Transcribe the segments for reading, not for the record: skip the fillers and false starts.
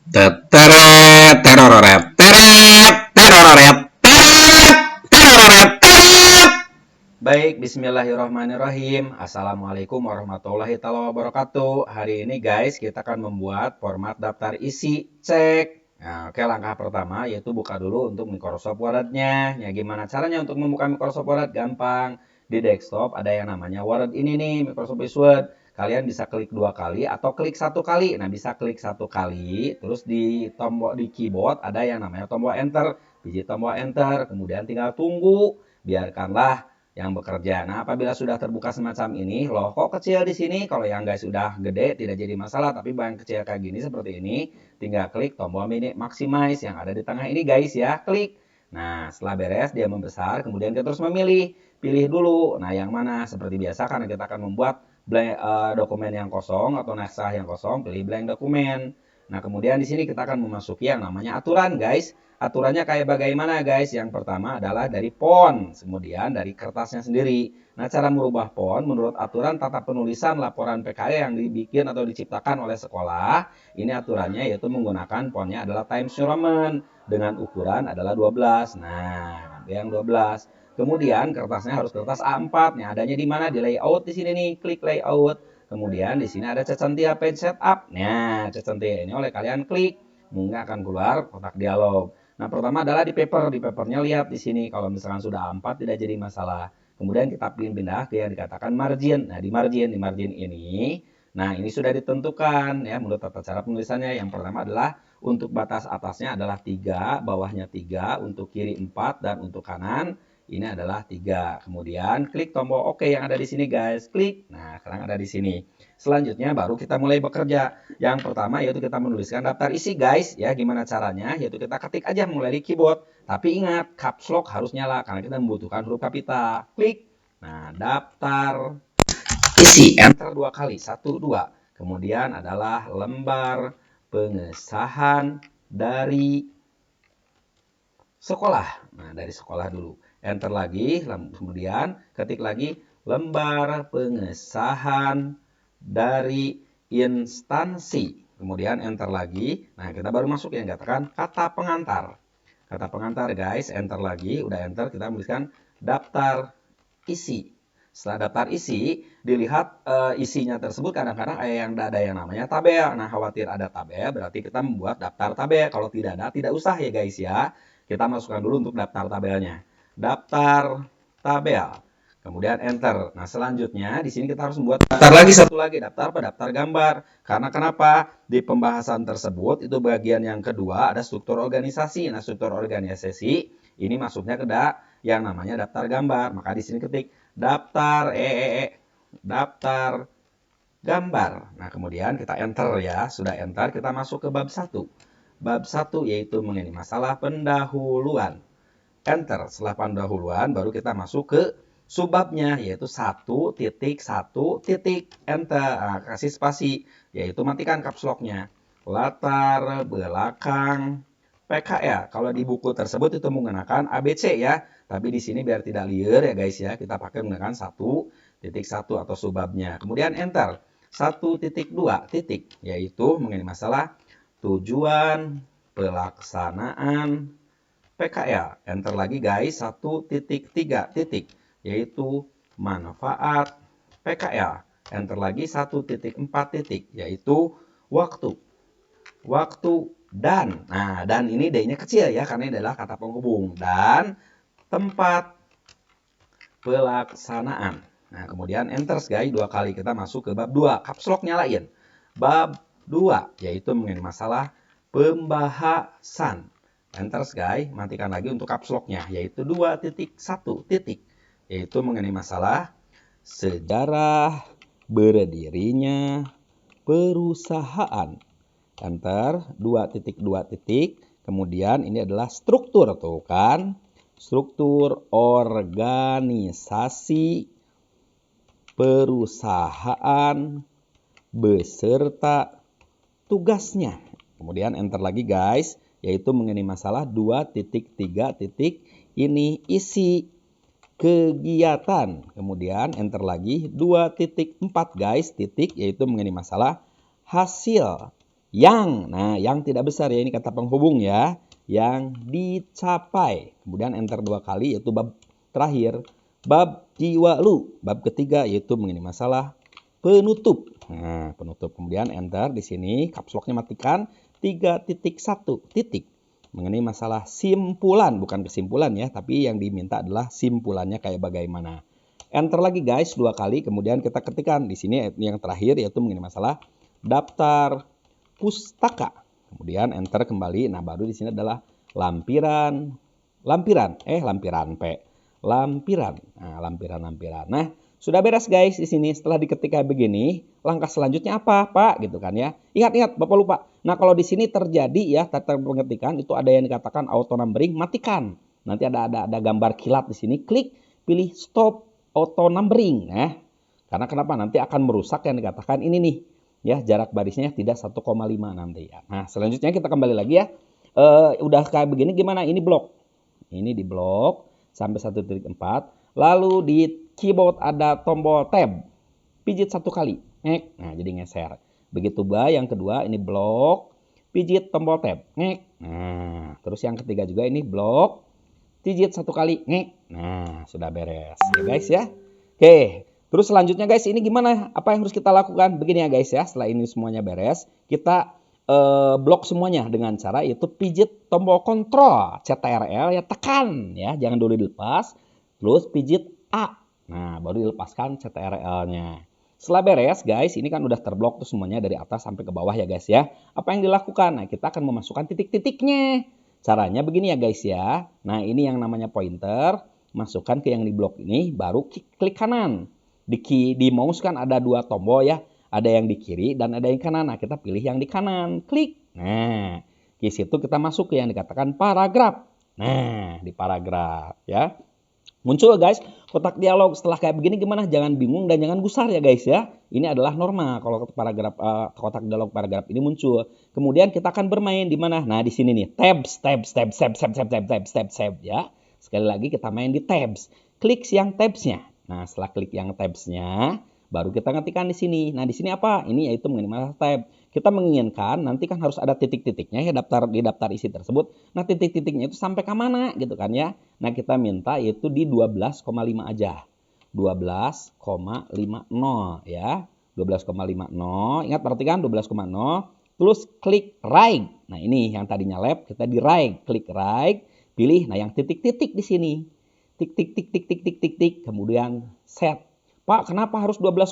Teteret, terororet, teret, terororet, teret, terororet, teret. Baik, bismillahirrahmanirrahim. Assalamualaikum warahmatullahi wabarakatuh. Hari ini guys, kita akan membuat format daftar isi cek. Nah, oke, langkah pertama yaitu buka dulu untuk Microsoft Word-nya. Ya, gimana caranya untuk membuka Microsoft Word? Gampang. Di desktop ada yang namanya Word ini nih, Microsoft Word. Kalian bisa klik 2 kali atau klik 1 kali. Nah, bisa klik 1 kali, terus di tombol di keyboard ada yang namanya tombol enter. Biji tombol enter, kemudian tinggal tunggu. Biarkanlah yang bekerja. Nah, apabila sudah terbuka semacam ini, loh kok kecil di sini? Kalau yang guys sudah gede tidak jadi masalah, tapi yang kecil kayak gini seperti ini, tinggal klik tombol mini maximize yang ada di tengah ini guys ya, klik. Nah, setelah beres dia membesar, kemudian kita terus memilih, pilih dulu. Nah, yang mana? Seperti biasa karena kita akan membuat blank, dokumen yang kosong atau naskah yang kosong, pilih blank dokumen. Nah, kemudian di sini kita akan memasuki yang namanya aturan guys. Aturannya kayak bagaimana guys? Yang pertama adalah dari font, kemudian dari kertasnya sendiri. Nah, cara merubah font menurut aturan tata penulisan laporan PKE yang dibikin atau diciptakan oleh sekolah, ini aturannya yaitu menggunakan fontnya adalah Times New Roman dengan ukuran adalah 12. Nah, yang 12. Kemudian kertasnya harus kertas A4. Nah, adanya di mana? Di layout di sini nih, klik layout. Kemudian di sini ada Cecentia page setup. Nah, Cecentia ini oleh kalian klik, maka akan keluar kotak dialog. Nah, pertama adalah di paper. Di papernya lihat di sini kalau misalkan sudah A4 tidak jadi masalah. Kemudian kita pindah ke yang dikatakan margin. Nah, di margin ini, nah ini sudah ditentukan ya menurut tata cara penulisannya. Yang pertama adalah untuk batas atasnya adalah 3, bawahnya 3, untuk kiri 4 dan untuk kanan ini adalah 3. Kemudian klik tombol OK yang ada di sini guys. Klik. Nah, sekarang ada di sini. Selanjutnya baru kita mulai bekerja. Yang pertama yaitu kita menuliskan daftar isi guys. Ya, gimana caranya? Yaitu kita ketik aja mulai di keyboard. Tapi ingat, caps lock harus nyala karena kita membutuhkan huruf kapital. Klik. Nah, daftar isi. Enter 2 kali. 1, 2. Kemudian adalah lembar pengesahan dari sekolah. Nah, dari sekolah dulu. Enter lagi, kemudian ketik lagi lembar pengesahan dari instansi. Kemudian enter lagi. Nah, kita baru masuk yang katakan kata pengantar. Kata pengantar guys, enter lagi, udah enter, kita menuliskan daftar isi. Setelah daftar isi, dilihat isinya tersebut kadang-kadang ada yang namanya tabel. Nah, khawatir ada tabel, berarti kita membuat daftar tabel. Kalau tidak ada, tidak usah ya guys ya. Kita masukkan dulu untuk daftar tabelnya. Daftar tabel. Kemudian enter. Nah, selanjutnya di sini kita harus membuat daftar lagi satu lagi, daftar apa? Daftar gambar. Karena kenapa? Di pembahasan tersebut itu bagian yang kedua ada struktur organisasi. Nah, struktur organisasi ini masuknya ke yang namanya daftar gambar. Maka di sini ketik daftar daftar gambar. Nah, kemudian kita enter ya. Sudah enter, kita masuk ke bab 1. Bab 1 yaitu mengenai masalah pendahuluan. Enter. Setelah pendahuluan baru kita masuk ke subbabnya yaitu 1.1. Enter. Nah, kasih spasi yaitu matikan caps lock-nya. Latar belakang PKL. Kalau di buku tersebut itu menggunakan ABC ya. Tapi di sini biar tidak liar ya guys ya, kita pakai menggunakan 1.1 atau subbabnya. Kemudian enter. 1.2 yaitu mengenai masalah tujuan pelaksanaan PKL. Enter lagi guys, 1.3 yaitu manfaat PKL. Enter lagi 1.4 yaitu waktu. Waktu dan. Nah, dan ini D-nya kecil ya karena ini adalah kata penghubung. Dan tempat pelaksanaan. Nah, kemudian enter guys 2 kali kita masuk ke bab 2. Caps lock nyalain. Bab 2 yaitu mengenai masalah pembahasan. Enter guys, matikan lagi untuk caps lock-nya yaitu 2.1 yaitu mengenai masalah sejarah berdirinya perusahaan. Enter 2.2. Kemudian ini adalah struktur tuh kan. Struktur organisasi perusahaan beserta tugasnya. Kemudian enter lagi guys, yaitu mengenai masalah 2.3. Ini isi kegiatan. Kemudian enter lagi 2.4 guys, yaitu mengenai masalah hasil yang. Nah, yang tidak besar ya, ini kata penghubung ya. Yang dicapai. Kemudian enter 2 kali yaitu bab terakhir. Bab jiwalu. Bab ketiga yaitu mengenai masalah penutup. Nah, penutup. Kemudian enter di sini. Caps lock-nya matikan. 3.1 titik. Mengenai masalah simpulan. Bukan kesimpulan ya. Tapi yang diminta adalah simpulannya kayak bagaimana. Enter lagi guys 2 kali. Kemudian kita ketikkan di sini yang terakhir yaitu mengenai masalah daftar pustaka. Kemudian enter kembali. Nah, baru di sini adalah lampiran. Nah, lampiran. Nah, sudah beres guys di sini. Setelah diketik kayak begini, langkah selanjutnya apa, Pak? Gitu kan ya. Ingat, Bapak lupa. Nah, kalau di sini terjadi ya tata pengetikan itu ada yang dikatakan auto numbering, matikan. Nanti ada gambar kilat di sini. Klik, pilih stop auto numbering. Nah, karena kenapa? Nanti akan merusak yang dikatakan ini nih. Ya, jarak barisnya tidak 1,5 nanti ya. Nah, selanjutnya kita kembali lagi ya. Udah kayak begini gimana? Ini blok. Ini di blok sampai 1.4. Lalu di keyboard ada tombol tab. Pijit 1 kali. Nah, jadi ngeser. Begitu yang kedua ini blok. Pijit tombol tab. Nah, terus yang ketiga juga ini blok. Pijit 1 kali. Nah, sudah beres ya guys ya. Oke. Terus selanjutnya guys, ini gimana? Apa yang harus kita lakukan? Begini ya guys ya, setelah ini semuanya beres, kita blok semuanya dengan cara yaitu pijit tombol kontrol CTRL ya, tekan ya, jangan dulu dilepas. Terus pijit A. Nah, baru dilepaskan CTRL-nya. Setelah beres guys, ini kan udah terblok tuh semuanya dari atas sampai ke bawah ya guys ya. Apa yang dilakukan? Nah, kita akan memasukkan titik-titiknya. Caranya begini ya guys ya. Nah, ini yang namanya pointer, masukkan ke yang di blok ini, baru klik kanan. Di mouse kan ada 2 tombol ya. Ada yang di kiri dan ada yang kanan. Nah, kita pilih yang di kanan. Klik. Nah, di situ kita masuk ke yang dikatakan paragraf. Nah, di paragraf ya. Muncul guys kotak dialog. Setelah kayak begini gimana? Jangan bingung dan jangan gusar ya guys ya. Ini adalah normal kalau paragraf kotak dialog paragraf ini muncul. Kemudian kita akan bermain di mana? Nah, di sini nih. Tabs ya. Sekali lagi kita main di tabs. Klik yang tabsnya. Nah, setelah klik yang tabs-nya, baru kita ngetikkan di sini. Nah, di sini apa? Ini yaitu mengenai masalah tab. Kita menginginkan nanti kan harus ada titik-titiknya ya di daftar isi tersebut. Nah, titik-titiknya itu sampai ke mana gitu kan ya. Nah, kita minta yaitu di 12,5 aja. 12,50 ya. 12,50. Ingat perhatikan 12,0. Terus klik right. Nah, ini yang tadinya left, kita di right. Klik right, pilih nah yang titik-titik di sini. Tik, kemudian set. Pak, kenapa harus 12,5?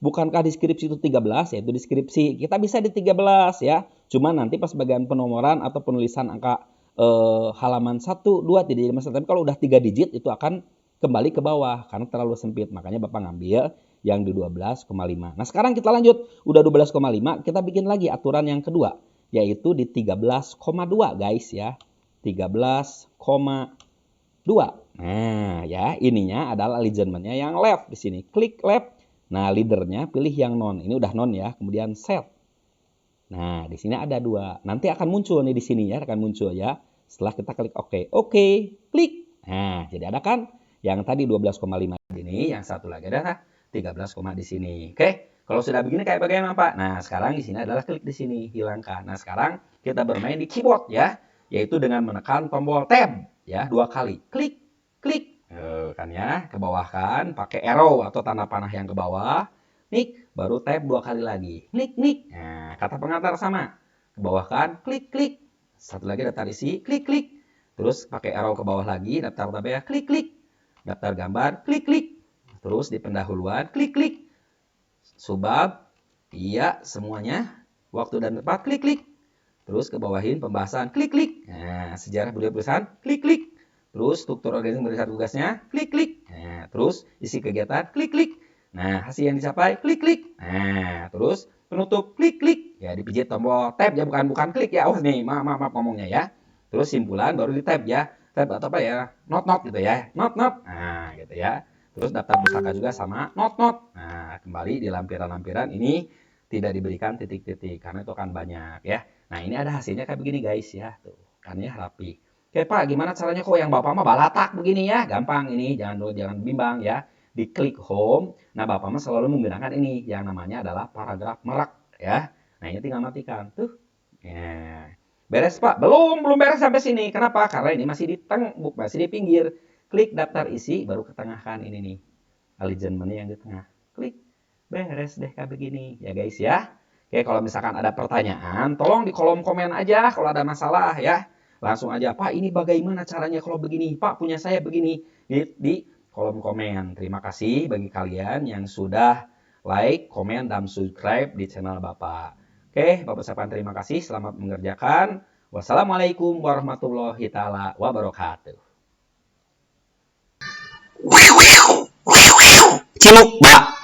Bukankah deskripsi itu 13? Yaitu deskripsi. Kita bisa di 13 ya. Cuma nanti pas bagian penomoran atau penulisan angka halaman 1, 2 tidak jadi masalah. Tapi kalau udah 3 digit itu akan kembali ke bawah karena terlalu sempit. Makanya Bapak ngambil yang di 12,5. Nah, sekarang kita lanjut. Udah 12,5, kita bikin lagi aturan yang kedua. Yaitu di 13,2 guys ya. 13,2. Nah, ya, ininya adalah alignment-nya yang left di sini. Klik left. Nah, leader-nya pilih yang non. Ini udah non ya. Kemudian set. Nah, di sini ada 2. Nanti akan muncul nih di sini ya, akan muncul ya. Setelah kita klik OK. Oke, klik. Nah, jadi ada kan yang tadi 12,5 ini, yang satu lagi ada 13, di sini. Oke. Kalau sudah begini kayak bagaimana, Pak? Nah, sekarang di sini adalah klik di sini, hilangkan. Nah, sekarang kita bermain di keyboard ya, yaitu dengan menekan tombol tab ya 2 kali. Klik. Kan ya, ke bawah kan, pakai arrow atau tanda panah yang ke bawah. Klik, baru tab 2 kali lagi. Klik. Nah, kata pengantar sama. Ke bawah kan, klik. Satu lagi daftar isi, klik. Terus pakai arrow ke bawah lagi, daftar tabel, klik. Daftar gambar, klik. Terus di pendahuluan, klik. Subbab, iya semuanya. Waktu dan tempat, klik. Terus ke bawahin pembahasan, klik. Nah, sejarah budaya perusahaan, klik. Terus struktur organisasi berdasar tugasnya, klik. Nah, terus isi kegiatan, klik. Nah, hasil yang dicapai, klik. Nah, terus penutup, klik. Ya, dipijit tombol tab ya, bukan klik ya. Oh, nih, maaf ngomongnya ya. Terus simpulan baru di tab ya. Tab atau apa ya? Not gitu ya. Not. Nah, gitu ya. Terus daftar pustaka juga sama not. Nah, kembali di lampiran-lampiran ini tidak diberikan titik-titik karena itu kan banyak ya. Nah, ini ada hasilnya kayak begini guys ya. Tuh, kan ya rapi. Oke Pak, gimana caranya kok yang Bapak mah balatak begini ya? Gampang ini, jangan bimbang ya. Diklik home. Nah, Bapak mah selalu menggunakan ini yang namanya adalah paragraf merak ya. Nah, ini tinggal matikan. Tuh. Ya. Beres, Pak? Belum beres sampai sini. Kenapa? Karena ini masih masih di pinggir. Klik daftar isi, baru ketengahkan ini nih. Alignment yang di tengah. Klik. Beres deh kayak begini. Ya guys ya. Oke, kalau misalkan ada pertanyaan, tolong di kolom komen aja kalau ada masalah ya. Langsung aja, Pak ini bagaimana caranya kalau begini? Pak punya saya begini. Di kolom komen. Terima kasih bagi kalian yang sudah like, komen, dan subscribe di channel Bapak. Oke, Bapak ucapkan terima kasih. Selamat mengerjakan. Wassalamualaikum warahmatullahi taala wabarakatuh. Ciluk, Pak.